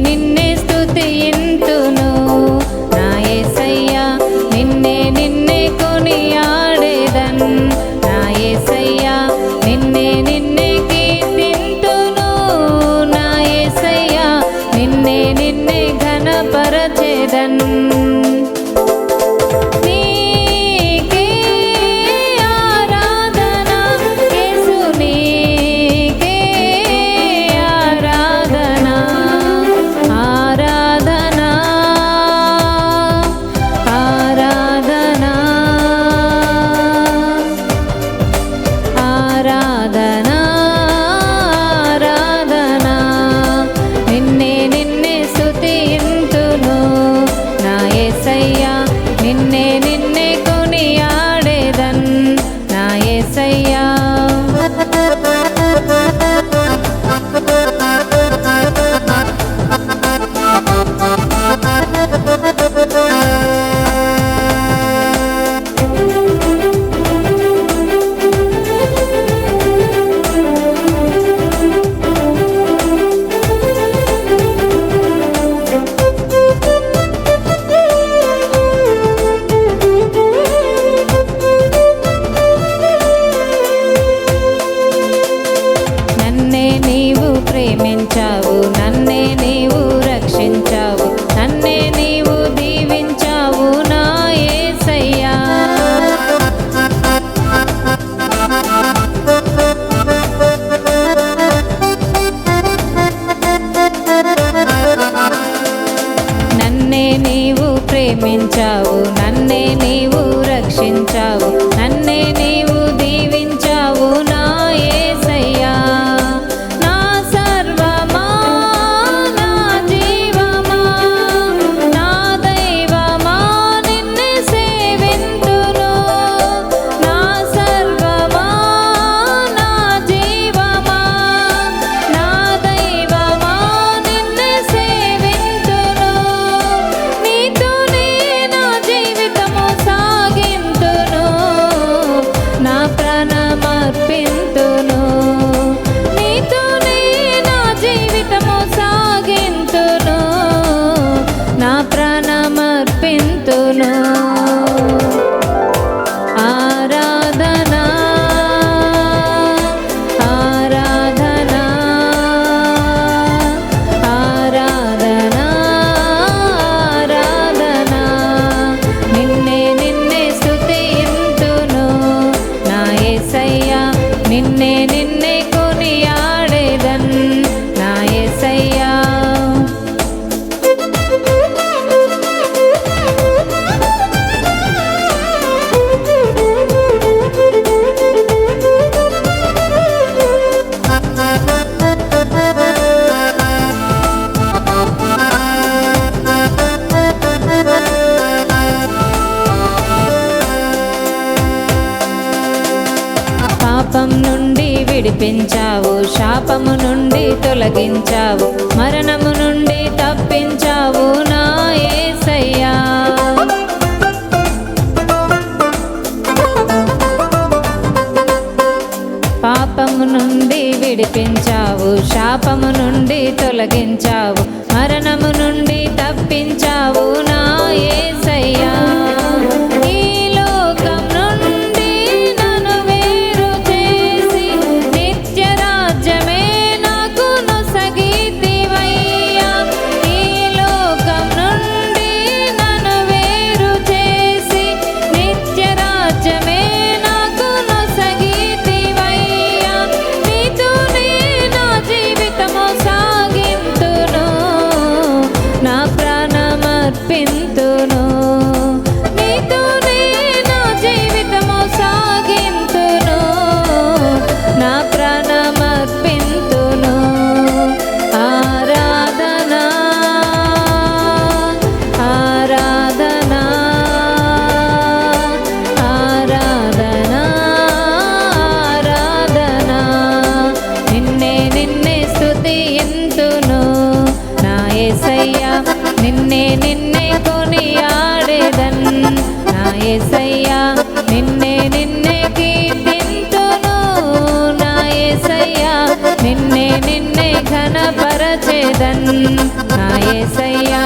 నిన్నే స్తుతింతును నా యేసయ్యా, నిన్నే కొనియాడేదన్ నా యేసయ్యా, నిన్నే కీర్తింతును నా యేసయ్యా, నిన్నే ఘనపరచెదన్. నిన్నే స్తుతింతును నా యేసయ్యా, నిన్నే కొనియాడేదన్ నా యేసయ్యా. ప్రేమించావు, నన్నే నీవు రక్షించావు, నన్నే నీవు దీవించావు నా యేసయ్యా. నన్నే నీవు ప్రేమించావు, నన్నే నీవు రక్షించావు, నన్నే నీవు దీవించావు నా యేసయ్యా. ప్రాణమర్పింతును ఆరాధనా ఆరాధనా ఆరాధనా ఆరాధనా. నిన్నే స్తుతింతును నా యేసయ్యా, నిన్నే కొనియాడేదన్ నా యేసయ్యా. పాపం నుండి విడిపించావు, శాపము నుండి తొలగించావు, మరణము నుండి తప్పించావు నా యేసయ్యా. పాపము నుండి విడిపించావు, శాపము నుండి తొలగించావు, మరణము నుండి తప్పించావు నా యేసయ్యా. నా ప్రాణమర్పింతును యేసయ్యా నిన్నే నిన్నే కీర్తింతును నా యేసయ్యా నిన్నే నిన్నే ఘనపరచెదన్ నా యేసయ్యా